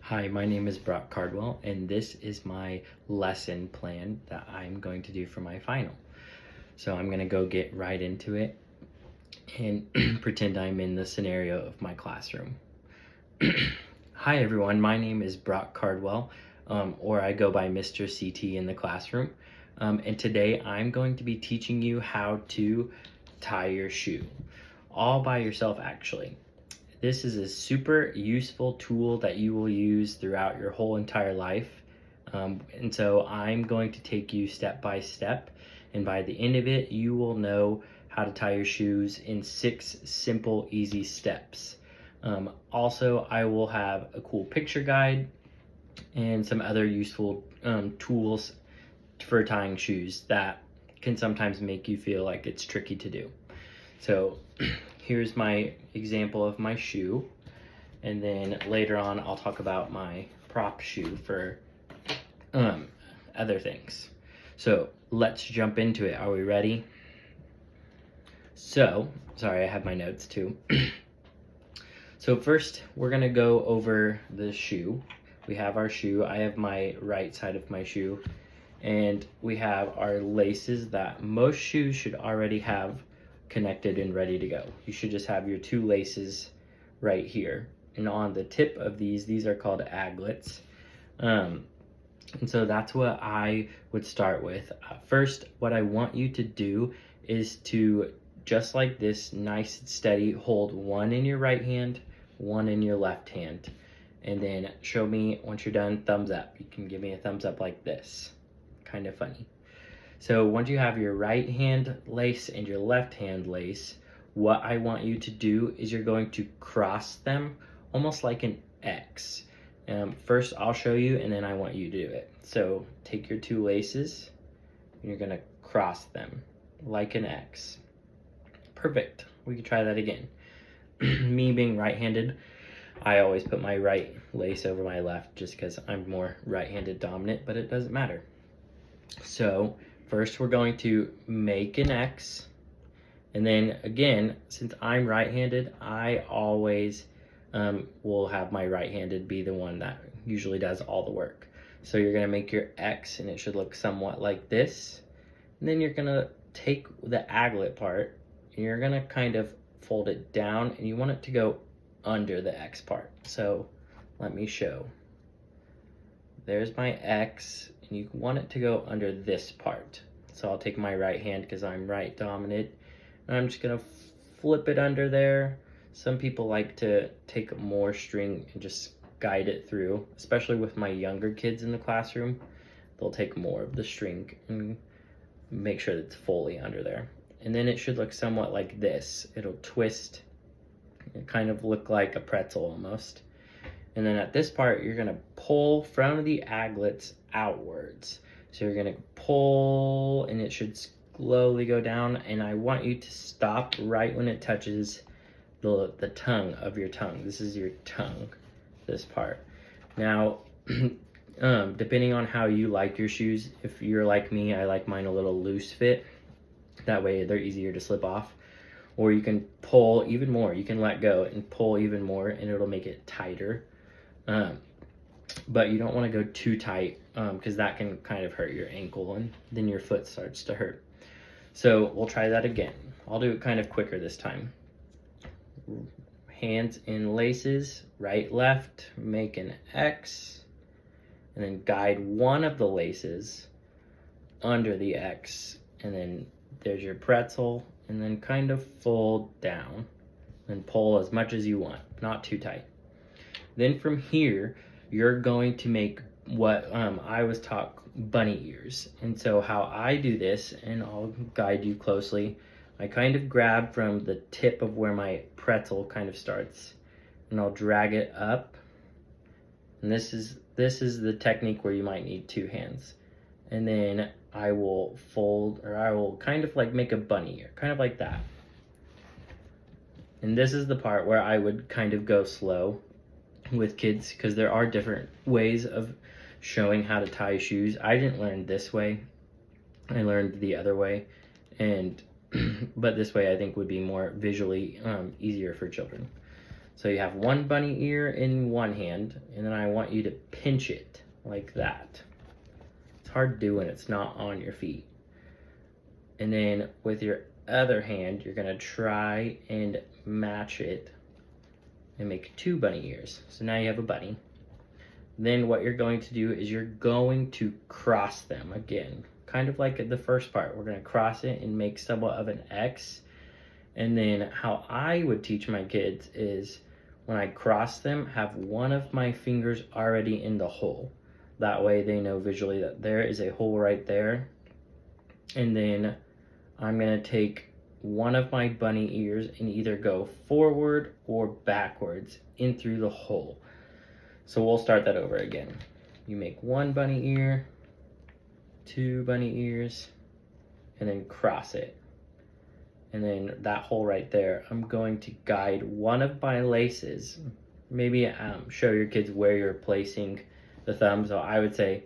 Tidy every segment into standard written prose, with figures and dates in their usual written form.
Hi, my name is Brock Cardwell, and this is my lesson plan that I'm going to do for my final. So I'm going to go get right into it and pretend I'm in the scenario of my classroom. Hi everyone, my name is Brock Cardwell, or I go by Mr. CT in the classroom. And today I'm going to be teaching you how to tie your shoe, all by yourself actually. This is a super useful tool that you will use throughout your whole entire life. And so I'm going to take you step by step, and by the end of it, you will know how to tie your shoes in 6 simple, easy steps. Also, I will have a cool picture guide and some other useful tools for tying shoes that can sometimes make you feel like it's tricky to do. So here's my example of my shoe, and then later on I'll talk about my prop shoe for other things. So let's jump into it. Are we ready? So, sorry, I have my notes too. So first we're gonna go over the shoe. We have our shoe. I have my right side of my shoe, and we have our laces that most shoes should already have connected and ready to go. You should just have your 2 laces right here. And on the tip of these are called aglets. And so that's what I would start with. First, what I want you to do is to, just like this, nice and steady, hold one in your right hand, one in your left hand. And then show me, once you're done, thumbs up. You can give me a thumbs up like this. Kind of funny. So once you have your right hand lace and your left hand lace, what I want you to do is you're going to cross them almost like an X. First I'll show you, and then I want you to do it. So take your 2 laces and you're gonna cross them like an X. Perfect. We can try that again. Me being right-handed, I always put my right lace over my left just because I'm more right-handed dominant, but it doesn't matter. So first we're going to make an X, and then again, since I'm right-handed, I always will have my right-handed be the one that usually does all the work. So you're gonna make your X, and it should look somewhat like this. And then you're gonna take the aglet part, and you're gonna kind of fold it down, and you want it to go under the X part. So let me show. There's my X, and you want it to go under this part. So I'll take my right hand because I'm right dominant, and I'm just gonna flip it under there. Some people like to take more string and just guide it through, especially with my younger kids in the classroom. They'll take more of the string and make sure that it's fully under there. And then it should look somewhat like this. It'll twist and kind of look like a pretzel almost. And then at this part, you're gonna pull from the aglets outwards. So you're gonna pull, and it should slowly go down, and I want you to stop right when it touches the tongue of your tongue. This is your tongue, this part. Now, depending on how you like your shoes, if you're like me, I like mine a little loose fit. That way they're easier to slip off. Or you can pull even more. You can let go and pull even more, and it'll make it tighter. But you don't want to go too tight because that can kind of hurt your ankle, and then your foot starts to hurt. So we'll try that again. I'll do it kind of quicker this time. Hands in laces, right, left, make an X, and then guide one of the laces under the X, and then there's your pretzel, and then kind of fold down and pull as much as you want, not too tight. Then from here, you're going to make what I was taught bunny ears. And so how I do this, and I'll guide you closely, I kind of grab from the tip of where my pretzel kind of starts, and I'll drag it up. And this is the technique where you might need 2 hands. And then I will fold, or I will kind of like make a bunny ear, kind of like that. And this is the part where I would kind of go slow with kids, because there are different ways of showing how to tie shoes. I didn't learn this way. I learned the other way, and but this way I think would be more visually easier for children. So you have one bunny ear in one hand, and then I want you to pinch it like that. It's hard to do when it's not on your feet. And then with your other hand, you're gonna try and match it and make 2 bunny ears. So now you have a bunny. Then what you're going to do is you're going to cross them again. Kind of like the first part, we're gonna cross it and make somewhat of an X. And then how I would teach my kids is when I cross them, have one of my fingers already in the hole. That way they know visually that there is a hole right there. And then I'm gonna take one of my bunny ears and either go forward or backwards in through the hole. So we'll start that over again. You make 1 bunny ear, 2 bunny ears, and then cross it. And then that hole right there, I'm going to guide one of my laces. Maybe show your kids where you're placing the thumb. So I would say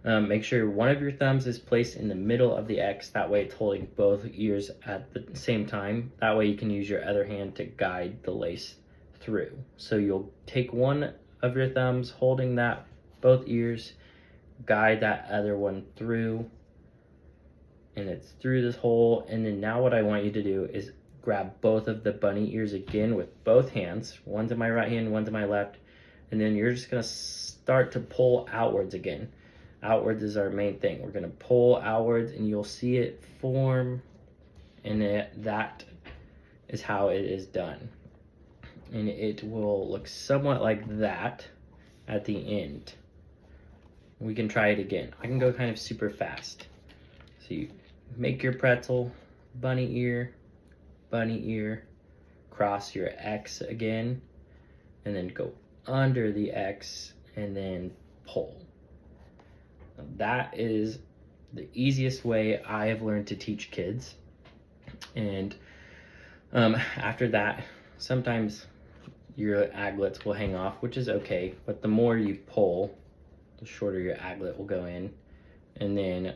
make sure one of your thumbs is placed in the middle of the X. That way it's holding both ears at the same time. That way you can use your other hand to guide the lace through. So you'll take one of your thumbs holding that both ears, guide that other one through, and it's through this hole. And then now what I want you to do is grab both of the bunny ears again with both hands. One's in my right hand, one's in my left. And then you're just gonna start to pull outwards again. Outwards is our main thing. We're gonna pull outwards and you'll see it form, and that is how it is done. And it will look somewhat like that at the end. We can try it again. I can go kind of super fast. So you make your pretzel, bunny ear, cross your X again, and then go under the X and then pull. Now that is the easiest way I have learned to teach kids. And after that, sometimes your aglets will hang off, which is okay, but the more you pull, the shorter your aglet will go in. And then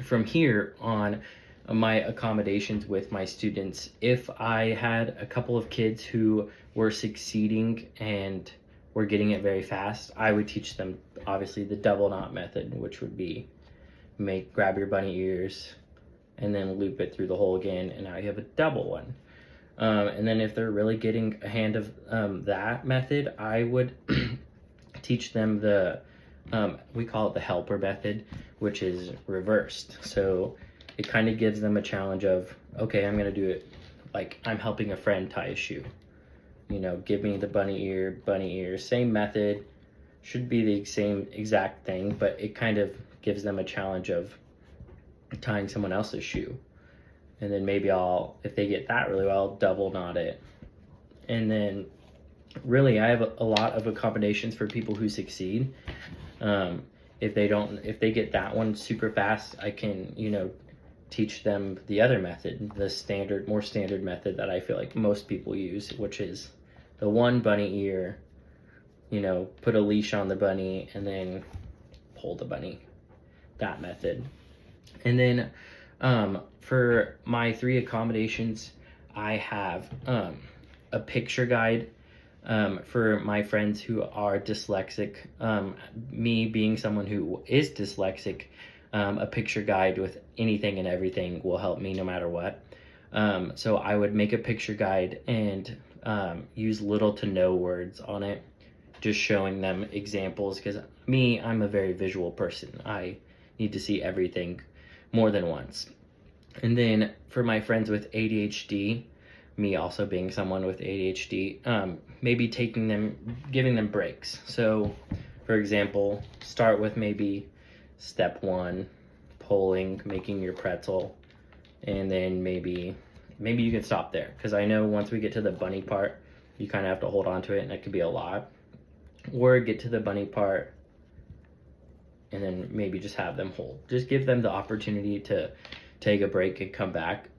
from here on, my accommodations with my students, if I had a couple of kids who were succeeding and were getting it very fast, I would teach them obviously the double knot method, which would be grab your bunny ears and then loop it through the hole again, and now you have a double one. And then if they're really getting a hand of that method, I would teach them the we call it the helper method, which is reversed. So it kind of gives them a challenge of, okay, I'm gonna do it like I'm helping a friend tie a shoe. You know, give me the bunny ear, same method, should be the same exact thing, but it kind of gives them a challenge of tying someone else's shoe. And then maybe if they get that really well, double knot it. And then really I have a lot of accommodations for people who succeed. If they get that one super fast, I can, teach them the other method, the more standard method that I feel like most people use, which is the 1 bunny ear, put a leash on the bunny and then pull the bunny, that method. And then for my 3 accommodations, I have a picture guide for my friends who are dyslexic. Me being someone who is dyslexic, a picture guide with anything and everything will help me no matter what. So I would make a picture guide and use little to no words on it, just showing them examples, because I'm a very visual person. I need to see everything more than once. And then for my friends with ADHD, me also being someone with ADHD, maybe giving them breaks. So for example, start with maybe step 1, pulling, making your pretzel, and then maybe you can stop there, because I know once we get to the bunny part, you kind of have to hold on to it and it could be a lot. Or get to the bunny part and then maybe just have them hold. Just give them the opportunity to take a break and come back.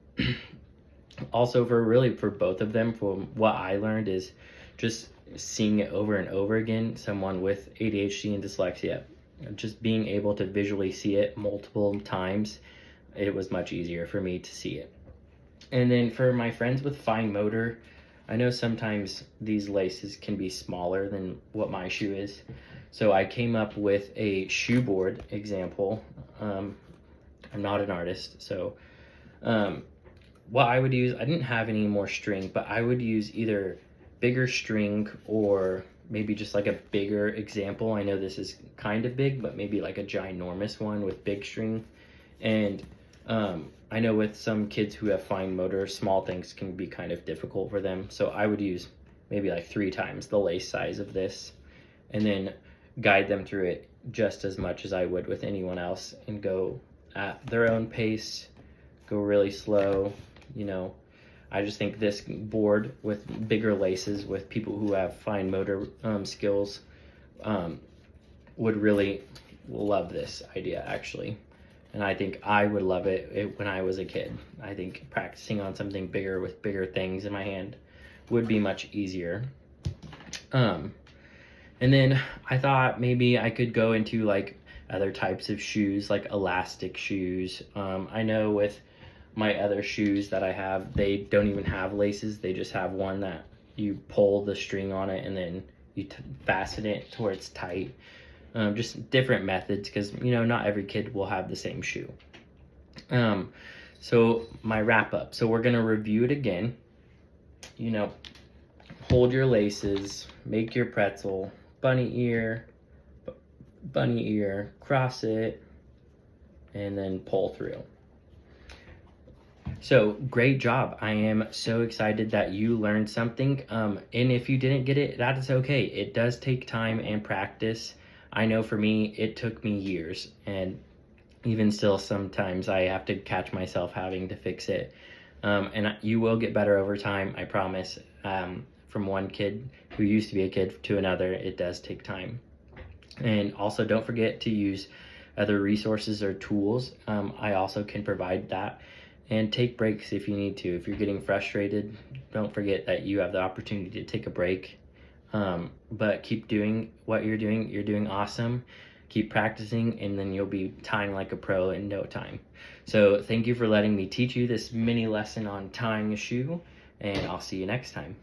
Also for both of them, from what I learned, is just seeing it over and over again. Someone with ADHD and dyslexia, just being able to visually see it multiple times, it was much easier for me to see it. And then for my friends with fine motor, I know sometimes these laces can be smaller than what my shoe is. So I came up with a shoe board example. I'm not an artist, so what I would use, I didn't have any more string, but I would use either bigger string or maybe just like a bigger example. I know this is kind of big, but maybe like a ginormous one with big string. And I know with some kids who have fine motor, small things can be kind of difficult for them. So I would use maybe like 3 times the lace size of this, and then guide them through it just as much as I would with anyone else, and go at their own pace, go really slow. You know, I just think this board with bigger laces with people who have fine motor skills would really love this idea, actually. And I think I would love it when I was a kid. I think practicing on something bigger with bigger things in my hand would be much easier. And then I thought maybe I could go into like other types of shoes, like elastic shoes. I know with my other shoes that I have, they don't even have laces. They just have one that you pull the string on it and then you fasten it to where it's tight. Just different methods, because you know not every kid will have the same shoe. So my wrap up. So we're gonna review it again. You know, hold your laces, make your pretzel, bunny ear, cross it, and then pull through. So great job. I am so excited that you learned something. And if you didn't get it, that is okay. It does take time and practice. I know for me, it took me years, and even still, sometimes I have to catch myself having to fix it. And you will get better over time, I promise. From one kid who used to be a kid to another, it does take time. And also don't forget to use other resources or tools. I also can provide that. And take breaks if you need to. If you're getting frustrated, don't forget that you have the opportunity to take a break. But keep doing what you're doing. You're doing awesome. Keep practicing, and then you'll be tying like a pro in no time. So thank you for letting me teach you this mini lesson on tying a shoe, and I'll see you next time.